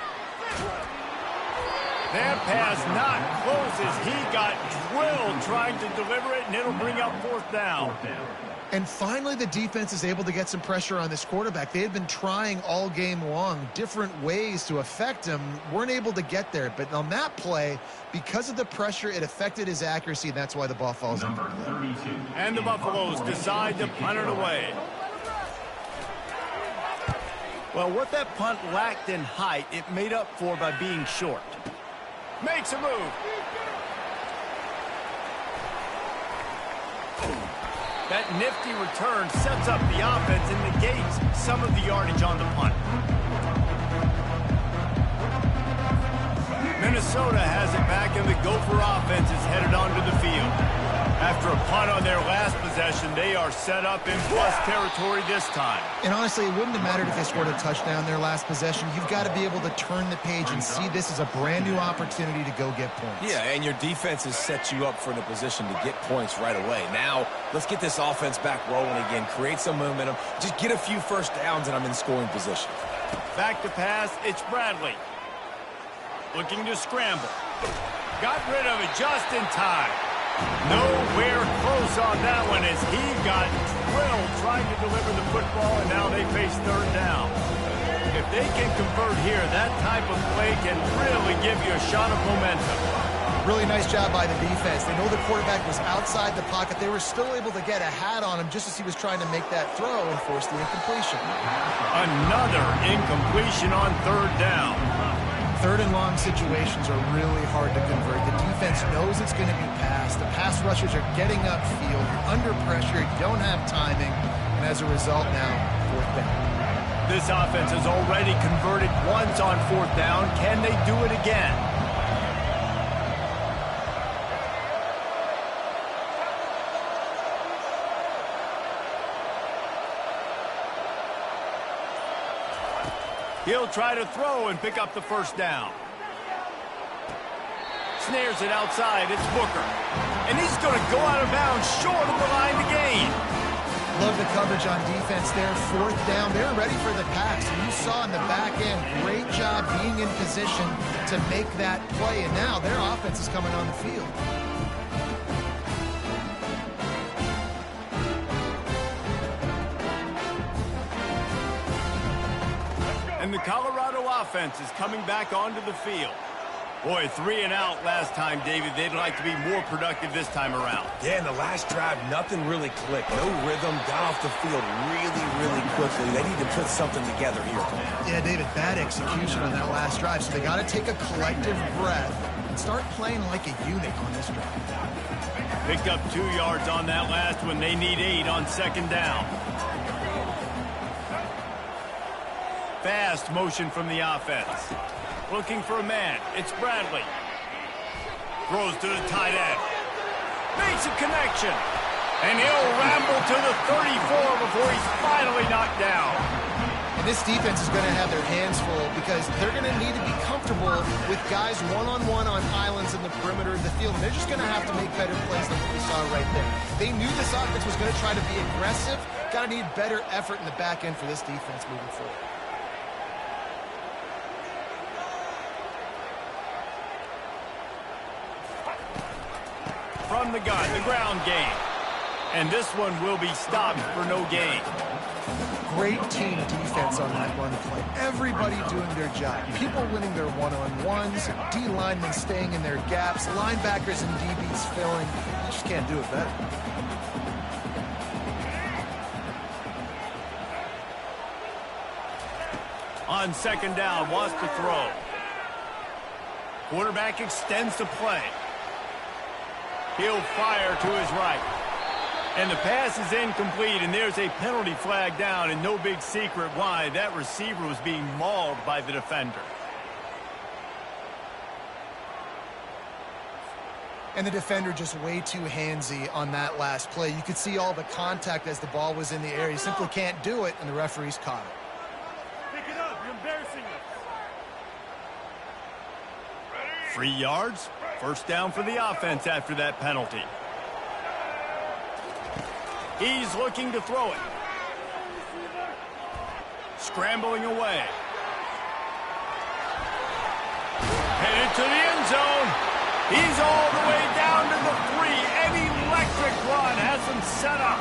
That pass not close as he got drilled trying to deliver it, and it'll bring up fourth down. And finally, the defense is able to get some pressure on this quarterback. They had been trying all game long different ways to affect him, weren't able to get there. But on that play, because of the pressure, it affected his accuracy, and that's why the ball falls into play. And the Buffaloes decide to punt it away. Well, what that punt lacked in height, it made up for by being short. Makes a move. That nifty return sets up the offense and negates some of the yardage on the punt. Minnesota has it back, and the Gopher offense is headed onto the field. After After a punt on their last possession, they are set up in plus territory this time. And honestly, it wouldn't have mattered if they scored a touchdown their last possession. You've got to be able to turn the page and see this as a brand new opportunity to go get points. Yeah, and your defense has set you up for the position to get points right away. Now, let's get this offense back rolling again, create some momentum, just get a few first downs, and I'm in scoring position. Back to pass, it's Bradley. Looking to scramble. Got rid of it just in time. Nowhere close on that one as he got drilled trying to deliver the football, and now they face third down. If they can convert here, that type of play can really give you a shot of momentum. Really nice job by the defense. They know the quarterback was outside the pocket. They were still able to get a hat on him just as he was trying to make that throw and force the incompletion. Another incompletion on third down. Third and long situations are really hard to convert. The defense knows it's going to be passed. The pass rushers are getting upfield. You're under pressure. You don't have timing. And as a result now, fourth down. This offense has already converted once on fourth down. Can they do it again? He'll try to throw and pick up the first down. Snares it outside. It's Booker. And he's going to go out of bounds short of the line to gain. Love the coverage on defense there. Fourth down. They're ready for the pass. And you saw in the back end, great job being in position to make that play. And now their offense is coming on the field. And the Colorado offense is coming back onto the field. Boy, 3 and out last time, David. They'd like to be more productive this time around. Yeah, in the last drive, nothing really clicked. No rhythm, got off the field really quickly. They need to put something together here. Yeah, David, bad execution on that last drive. So they got to take a collective breath and start playing like a unit on this drive. Picked up 2 yards on that last one. They need 8 on second down. Fast motion from the offense. Looking for a man. It's Bradley. Throws to the tight end. Makes a connection. And he'll ramble to the 34 before he's finally knocked down. And this defense is going to have their hands full because they're going to need to be comfortable with guys one-on-one on islands in the perimeter of the field. And they're just going to have to make better plays than what we saw right there. They knew this offense was going to try to be aggressive. Got to need better effort in the back end for this defense moving forward. From the gun, the ground game. And this one will be stopped for no gain. Great team defense on that run play. Everybody doing their job. People winning their one-on-ones, D linemen staying in their gaps, linebackers and DBs filling. You just can't do it better. On second down, wants to throw. Quarterback extends the play. He'll fire to his right. And the pass is incomplete, and there's a penalty flag down, and no big secret why. That receiver was being mauled by the defender. And the defender just way too handsy on that last play. You could see all the contact as the ball was in the air. He simply can't do it, and the referees caught it. Pick it up. You're embarrassing us. 3 yards. First down for the offense after that penalty. He's looking to throw it. Scrambling away. Headed to the end zone. He's all the way down to the 3. An electric run has him set up.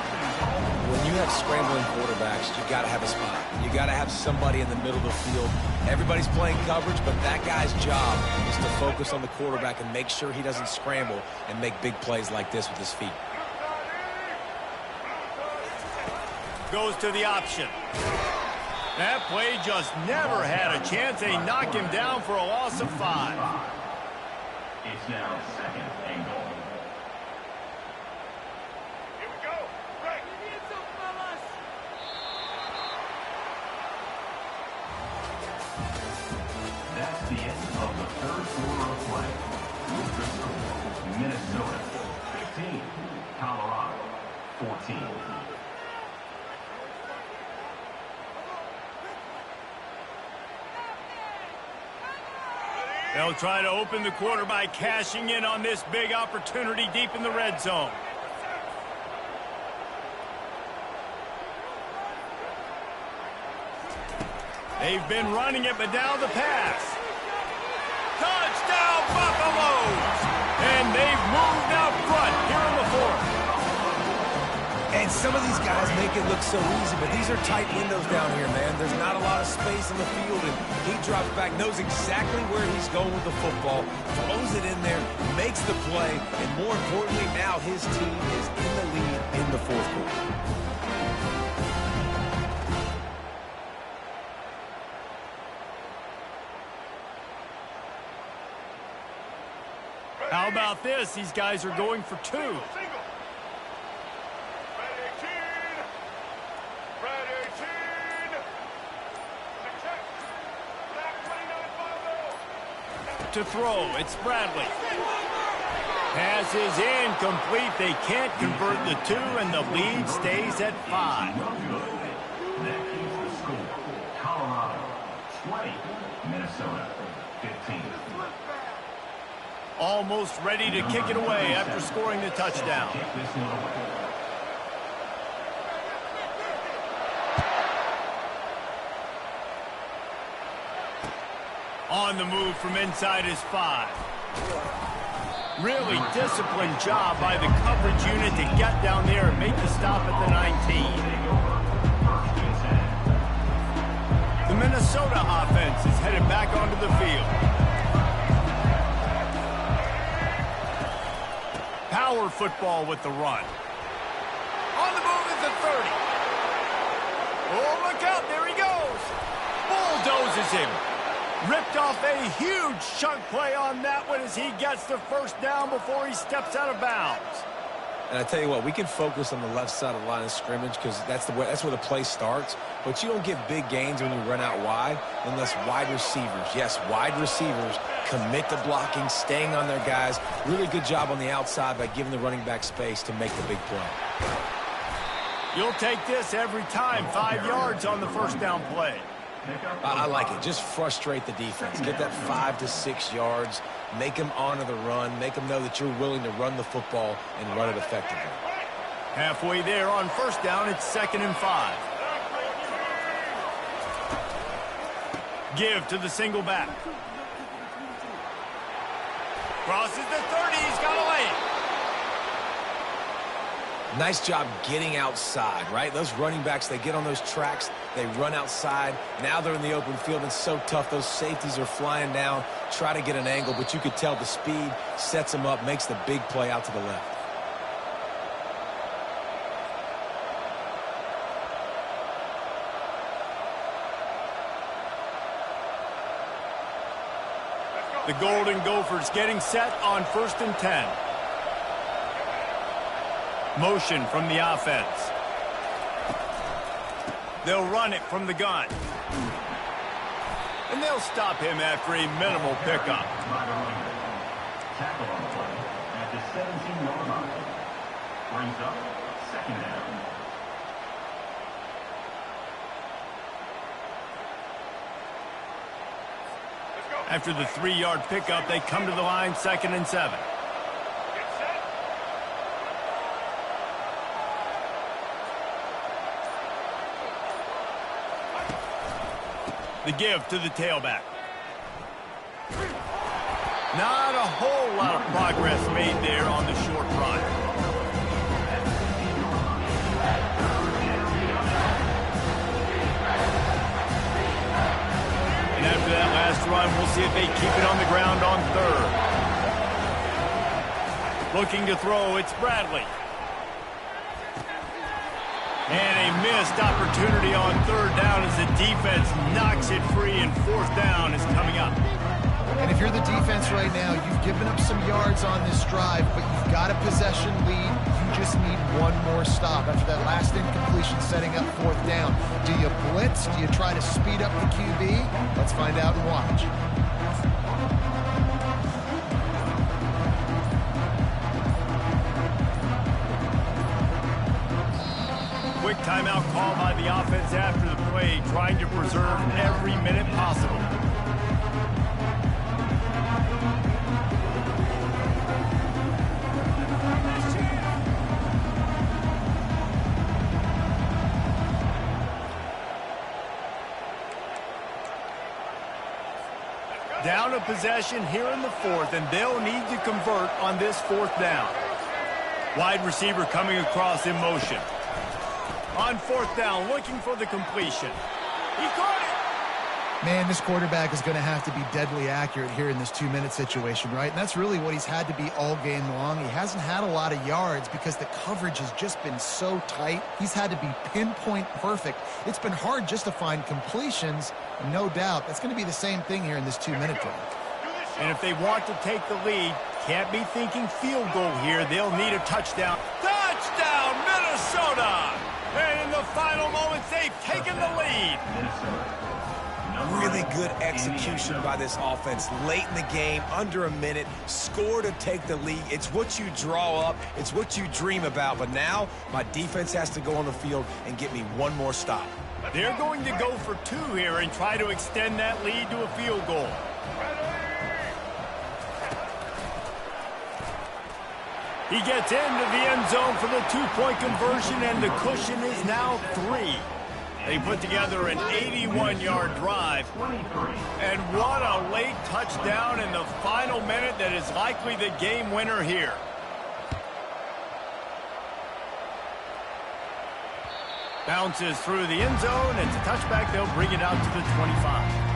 When you have scrambling quarterbacks, you got to have a spot. You got to have somebody in the middle of the field. Everybody's playing coverage, but that guy's job is to focus on the quarterback and make sure he doesn't scramble and make big plays like this with his feet. Goes to the option. That play just never had a chance. They knock him down for a loss of 5. It's now second and goal. Here we go. Right. That's the end of the third quarter of play. With the score, Minnesota 16, Colorado 14. They'll try to open the quarter by cashing in on this big opportunity deep in the red zone. They've been running it, but now the pass. Touchdown, Buffaloes! And they've moved out front here in the fourth. And some of these guys make it look so easy, but these are tight windows down here, man. There's not a lot of space in the field, and he drops back, knows exactly where he's going with the football, throws it in there, makes the play, and more importantly, now his team is in the lead in the fourth quarter. How about this? These guys are going for two. To throw, it's Bradley. Pass is incomplete. They can't convert the two, and the lead stays at 5. No good. That keeps the score. Colorado 20, Minnesota 15. Almost ready to kick it away after scoring the touchdown. Kick this one away. On the move from inside his 5. Really disciplined job by the coverage unit to get down there and make the stop at the 19. The Minnesota offense is headed back onto the field. Power football with the run. On the move is the 30. Oh, look out, there he goes. Bulldozes him. Ripped off a huge chunk play on that one as he gets the first down before he steps out of bounds. And I tell you what, we can focus on the left side of the line of scrimmage because that's where the play starts. But you don't get big gains when you run out wide unless wide receivers, yes, wide receivers commit to blocking, staying on their guys. Really good job on the outside by giving the running back space to make the big play. You'll take this every time. 5 yards on the first down play. I like it. Just frustrate the defense. Get that 5 to 6 yards. Make them honor the run. Make them know that you're willing to run the football and run it effectively. Halfway there on first down, it's 2nd and 5. Give to the single back. Crosses the 30. He's got a lane. Nice job getting outside, right? Those running backs, they get on those tracks, they run outside. Now they're in the open field. It's so tough. Those safeties are flying down, try to get an angle, but you could tell the speed sets them up, makes the big play out to the left. The Golden Gophers getting set on 1st and 10. Motion from the offense. They'll run it from the gun. And they'll stop him after a minimal pickup. Tackle on the play at the 17-yard line. Brings up 2nd down. After the 3-yard pickup, they come to the line 2nd and 7. The give to the tailback. Not a whole lot of progress made there on the short run. And after that last run, we'll see if they keep it on the ground on 3rd. Looking to throw, it's Bradley. And a missed opportunity on 3rd down as the defense knocks it free, and 4th down is coming up. And if you're the defense right now, you've given up some yards on this drive, but you've got a possession lead. You just need one more stop. After that last incompletion setting up 4th down, do you blitz? Do you try to speed up the QB? Let's find out and watch. Timeout called by the offense after the play, trying to preserve every minute possible. Down a possession here in the fourth, and they'll need to convert on this fourth down. Wide receiver coming across in motion. On fourth down, looking for the completion. He caught it! Man, this quarterback is going to have to be deadly accurate here in this 2-minute situation, right? And that's really what he's had to be all game long. He hasn't had a lot of yards because the coverage has just been so tight. He's had to be pinpoint perfect. It's been hard just to find completions, and no doubt that's going to be the same thing here in this 2-minute drive. And if they want to take the lead, can't be thinking field goal here. They'll need a touchdown. Touchdown, Minnesota! And in the final moments, they've taken the lead. Really good execution by this offense late in the game, under a minute, score to take the lead. It's what you draw up, it's what you dream about, but now my defense has to go on the field and get me one more stop. They're going to go for 2 here and try to extend that lead to a field goal. He gets into the end zone for the 2-point conversion, and the cushion is now 3. They put together an 81-yard drive. And what a late touchdown in the final minute that is likely the game winner here. Bounces through the end zone. It's a touchback. They'll bring it out to the 25.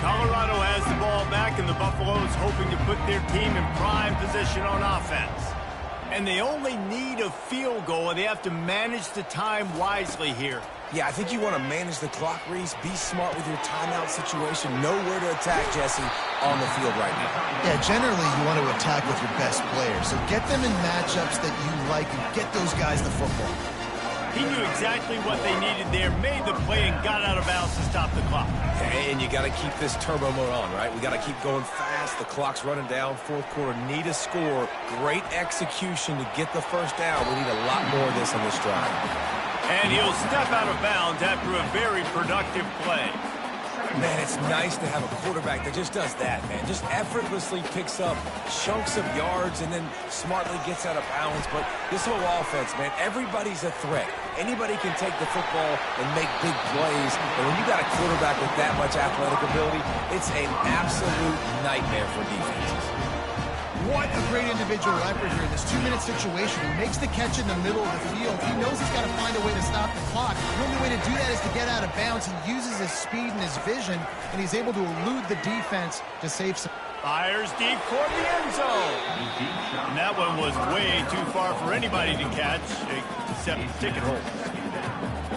Colorado has the ball back, and the Buffaloes hoping to put their team in prime position on offense. And they only need a field goal, and they have to manage the time wisely here. Yeah, I think you want to manage the clock, Reese. Be smart with your timeout situation. Know where to attack, Jesse, on the field right now. Yeah, generally you want to attack with your best players. So get them in matchups that you like and get those guys the football. He knew exactly what they needed there, made the play, and got out of bounds to stop the clock. And you got to keep this turbo mode on, right? We got to keep going fast. The clock's running down. Fourth quarter, need a score. Great execution to get the first down. We need a lot more of this on this drive. And he'll step out of bounds after a very productive play. Man, it's nice to have a quarterback that just does that, man. Just effortlessly picks up chunks of yards and then smartly gets out of bounds. But this whole offense, man, everybody's a threat. Anybody can take the football and make big plays. And when you got a quarterback with that much athletic ability, it's an absolute nightmare for defenses. What a great individual effort here in this 2-minute situation. He makes the catch in the middle of the field. He knows he's got to find a way to stop the clock. The only way to do that is to get out of bounds. He uses his speed and his vision, and he's able to elude the defense to save some. Fires deep toward the end zone. And that one was way too far for anybody to catch, except ticket holders.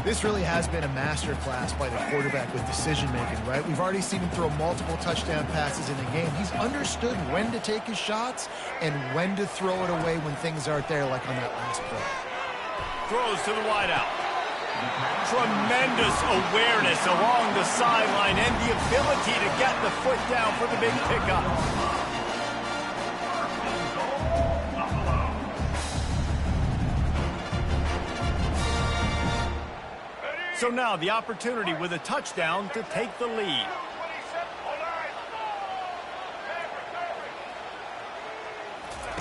This really has been a master class by the quarterback with decision-making, right? We've already seen him throw multiple touchdown passes in the game. He's understood when to take his shots and when to throw it away when things aren't there, like on that last play. Throws to the wideout. Tremendous awareness along the sideline and the ability to get the foot down for the big pickup. So now the opportunity with a touchdown to take the lead.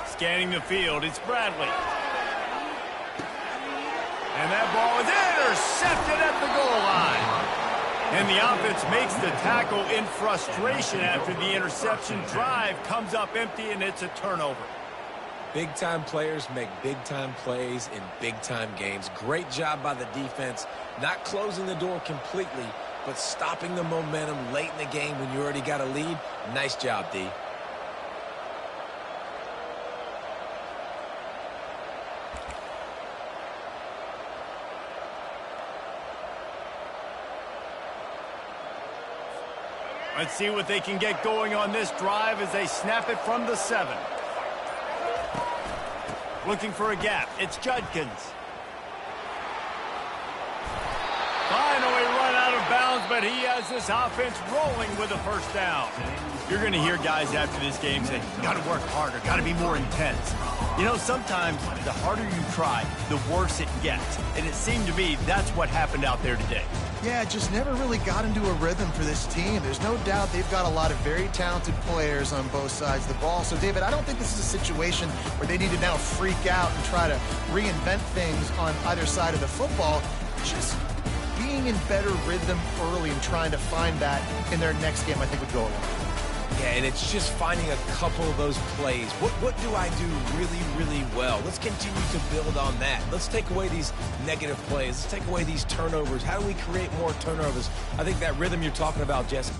Scanning the field, it's Bradley. And that ball is intercepted at the goal line. And the offense makes the tackle in frustration after the interception. Drive comes up empty, and it's a turnover. Big-time players make big-time plays in big-time games. Great job by the defense, not closing the door completely, but stopping the momentum late in the game when you already got a lead. Nice job, D. Let's see what they can get going on this drive as they snap it from the 7. Looking for a gap. It's Judkins. Finally run out of bounds but he has this offense rolling with a first down. You're going to hear guys after this game say, got to work harder, got to be more intense. You know, sometimes the harder you try, the worse it gets. And it seemed to me that's what happened out there today. Yeah, just never really got into a rhythm for this team. There's no doubt they've got a lot of very talented players on both sides of the ball. So, David, I don't think this is a situation where they need to now freak out and try to reinvent things on either side of the football. Just being in better rhythm early and trying to find that in their next game, I think, would go a long way. Yeah, and it's just finding a couple of those plays. What do I do really, really well? Let's continue to build on that. Let's take away these negative plays. Let's take away these turnovers. How do we create more turnovers? I think that rhythm you're talking about, Jesse,